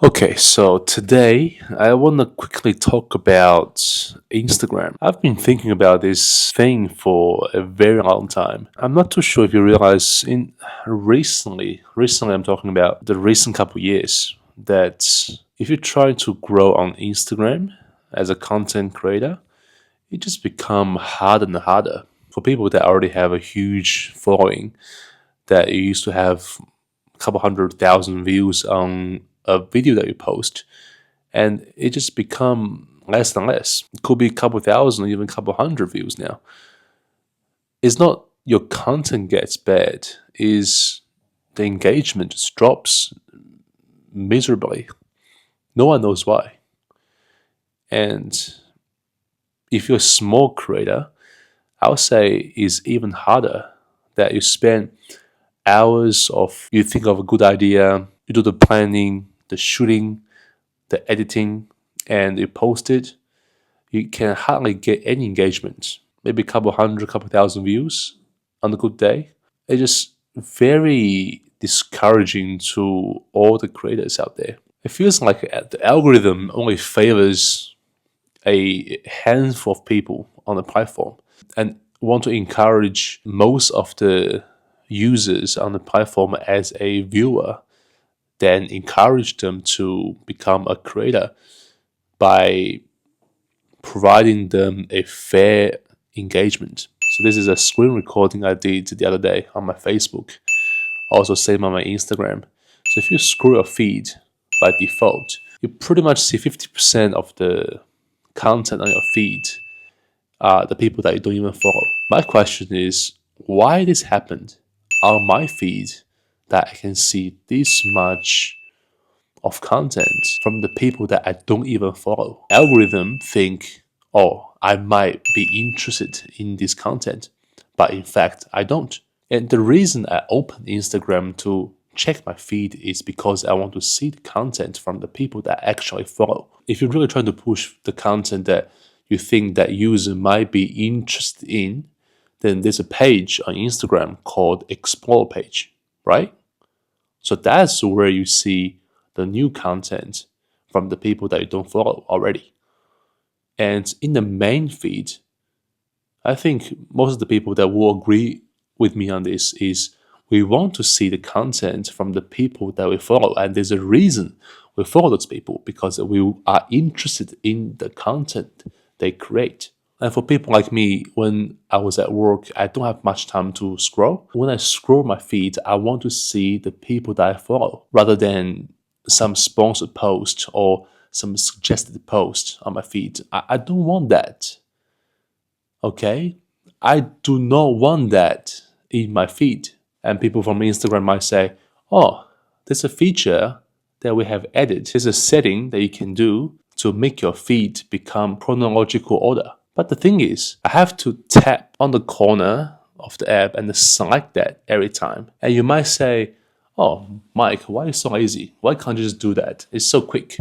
Okay, so today I want to quickly talk about Instagram. I've been thinking about this thing for a very long time. I'm not too sure if you realize in recently I'm talking about the recent couple years that if you try to grow on Instagram as a content creator, it just become harder and harder for people that already have a huge following that you used to have a couple 100,000 views on a video that you post, and it just become less and less. It could be a couple thousand, even a couple hundred views now. It's not your content gets bad, is the engagement just drops miserably. No one knows why. And if you're a small creator, I would say is even harder that you spend hours of you think of a good idea, you do the planning, the shooting, the editing, and you post it. You can hardly get any engagement. Maybe a couple hundred, couple thousand views on a good day. It's just very discouraging to all the creators out there. It feels like the algorithm only favors a handful of people on the platform and want to encourage most of the users on the platform as a viewer, then encourage them to become a creator by providing them a fair engagement. So this is a screen recording I did the other day on my Facebook, also same on my Instagram. So if you scroll your feed by default, you pretty much see 50% of the content on your feed are the people that you don't even follow. My question is, why this happened on my feed that I can see this much of content from the people that I don't even follow? Algorithm think, oh, I might be interested in this content, but in fact, I don't. And the reason I open Instagram to check my feed is because I want to see the content from the people that I actually follow. If you're really trying to push the content that you think that user might be interested in, then there's a page on Instagram called Explore page, right? So that's where you see the new content from the people that you don't follow already. And in the main feed, I think most of the people that will agree with me on this is we want to see the content from the people that we follow. And there's a reason we follow those people because we are interested in the content they create. And for people like me, when I was at work, I don't have much time to scroll. When I scroll my feed, I want to see the people that I follow rather than some sponsored post or some suggested post on my feed. I don't want that. Okay? I do not want that in my feed. And people from Instagram might say, oh, there's a feature that we have added. There's a setting that you can do to make your feed become chronological order. But the thing is, I have to tap on the corner of the app and select that every time. And you might say, oh, Mike, why are you so lazy? Why can't you just do that? It's so quick.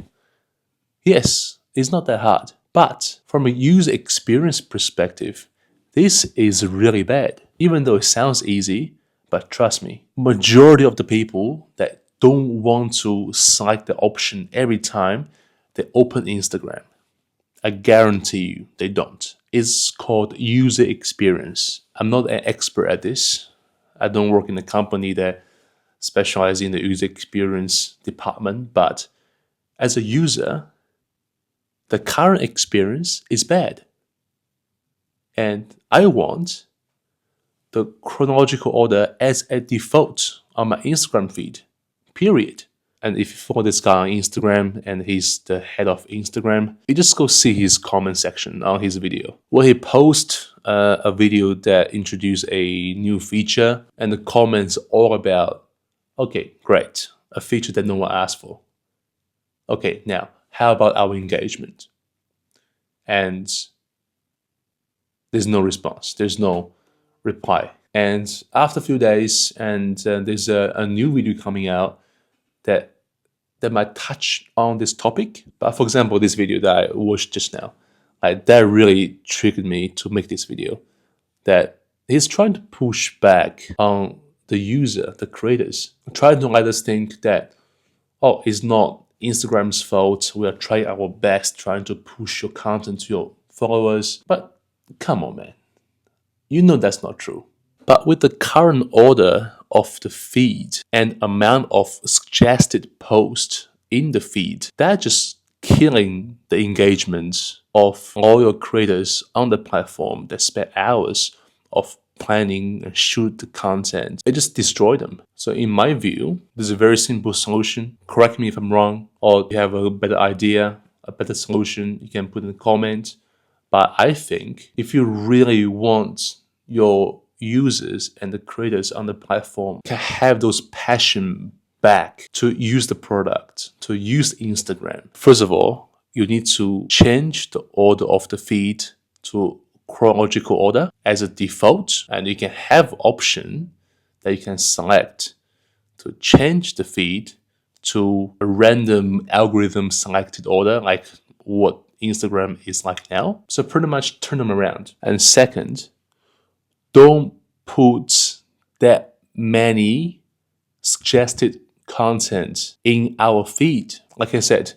Yes, it's not that hard. But from a user experience perspective, this is really bad. Even though it sounds easy, but trust me, majority of the people that don't want to select the option every time they open Instagram, I guarantee you they don't. It's called user experience. I'm not an expert at this. I don't work in a company that specializes in the user experience department, but as a user, the current experience is bad. And I want the chronological order as a default on my Instagram feed, period. And if you follow this guy on Instagram and he's the head of Instagram, you just go see his comment section on his video. Where he posts a video that introduced a new feature and the comments all about, okay, great, a feature that no one asked for. Okay, now, how about our engagement? And there's no response. There's no reply. And after a few days, and there's a new video coming out that might touch on this topic. But for example, this video that I watched just now, that really triggered me to make this video. That he's trying to push back on the user, the creators, trying to let us think that, oh, it's not Instagram's fault. We are trying our best trying to push your content to your followers. But come on, man. You know that's not true. But with the current order of the feed and amount of suggested posts in the feed, that's just killing the engagement of all your creators on the platform that spend hours of planning and shoot the content. It just destroy them. So in my view, there's a very simple solution. Correct me if I'm wrong, or you have a better idea, a better solution, you can put in the comment. But I think if you really want your users and the creators on the platform can have those passion back to use the product, to use Instagram, first of all, you need to change the order of the feed to chronological order as a default, and you can have option that you can select to change the feed to a random algorithm selected order, like what Instagram is like now. So pretty much turn them around. And second, don't put that many suggested content in our feed. Like I said,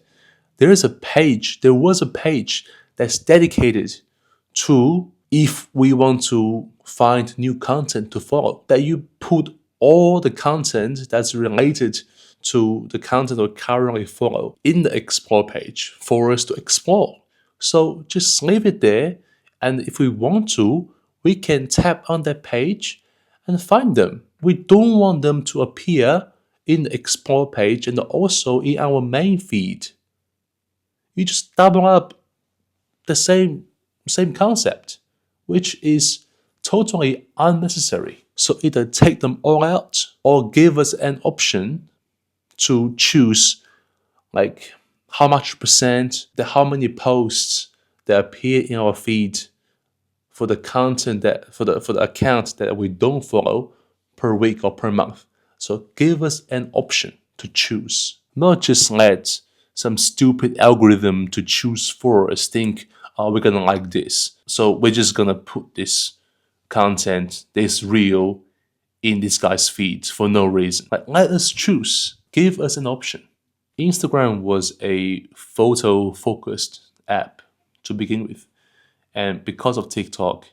there was a page that's dedicated to if we want to find new content to follow, that you put all the content that's related to the content we currently follow in the explore page for us to explore. So just leave it there, and if we want to, we can tap on that page and find them. We don't want them to appear in the explore page and also in our main feed. You just double up the same concept, which is totally unnecessary. So either take them all out or give us an option to choose like how much percent, how many posts that appear in our feed for the content that for the account that we don't follow per week or per month. So give us an option to choose, not just let some stupid algorithm to choose for us think, oh, we're gonna like this, so we're just gonna put this content, this reel, in this guy's feed for no reason. Like, let us choose. Give us an option. Instagram was a photo-focused app to begin with. And because of TikTok,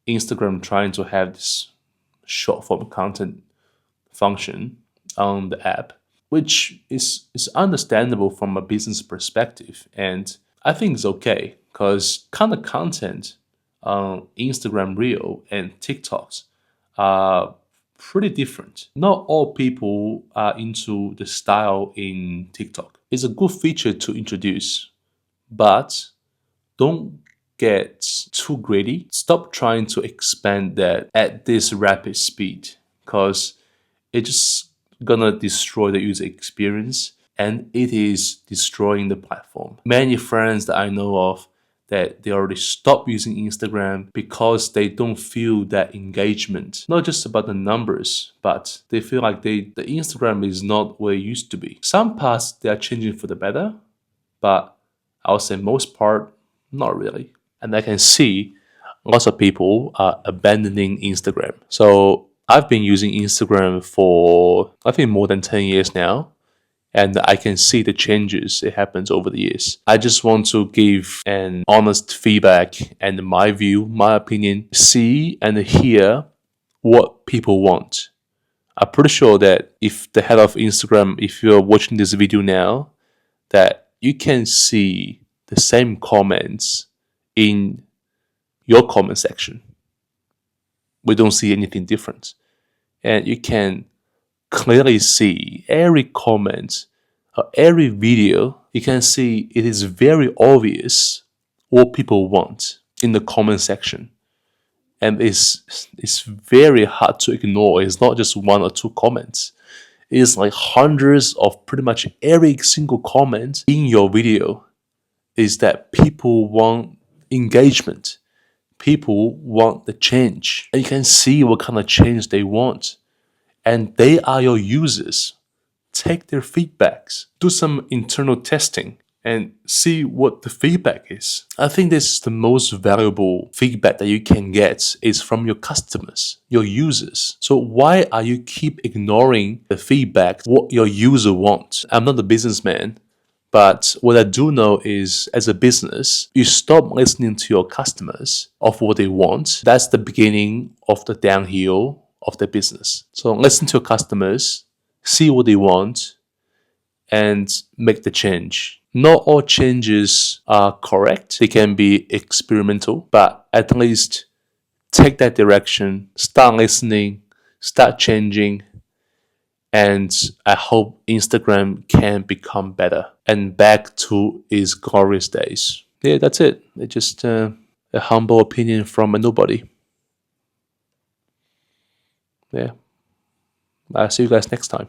Instagram trying to have this short-form content function on the app, which is understandable from a business perspective. And I think it's okay because kind of content on Instagram Reel and TikToks are pretty different. Not all people are into the style in TikTok. It's a good feature to introduce, but don't get too greedy. Stop trying to expand that at this rapid speed because it's just gonna destroy the user experience and it is destroying the platform. Many friends that I know of that they already stopped using Instagram because they don't feel that engagement. Not just about the numbers, but they feel like the Instagram is not where it used to be. Some parts they are changing for the better, but I would say most part, not really. And I can see lots of people are abandoning Instagram. So I've been using Instagram for I think more than 10 years now. And I can see the changes it happens over the years. I just want to give an honest feedback and my view, my opinion, see and hear what people want. I'm pretty sure that if the head of Instagram, if you're watching this video now, that you can see the same comments in your comment section. We don't see anything different. And you can clearly see every comment or every video, you can see it is very obvious what people want in the comment section. And it's very hard to ignore. It's not just one or two comments. It's like hundreds of pretty much every single comment in your video is that people want engagement. People want the change. And you can see what kind of change they want. And they are your users. Take their feedbacks. Do some internal testing. and see what the feedback is. I think this is the most valuable feedback that you can get is from your customers, your users. So why are you keep ignoring the feedback, what your user wants? I'm not a businessman, but what I do know is as a business, you stop listening to your customers of what they want. That's the beginning of the downhill of the business. So listen to your customers, see what they want, and make the change. Not all changes are correct. They can be experimental, but at least take that direction, start listening, start changing, and I hope Instagram can become better and back to its glorious days. Yeah, that's it. It's just a humble opinion from a nobody. Yeah. I'll see you guys next time.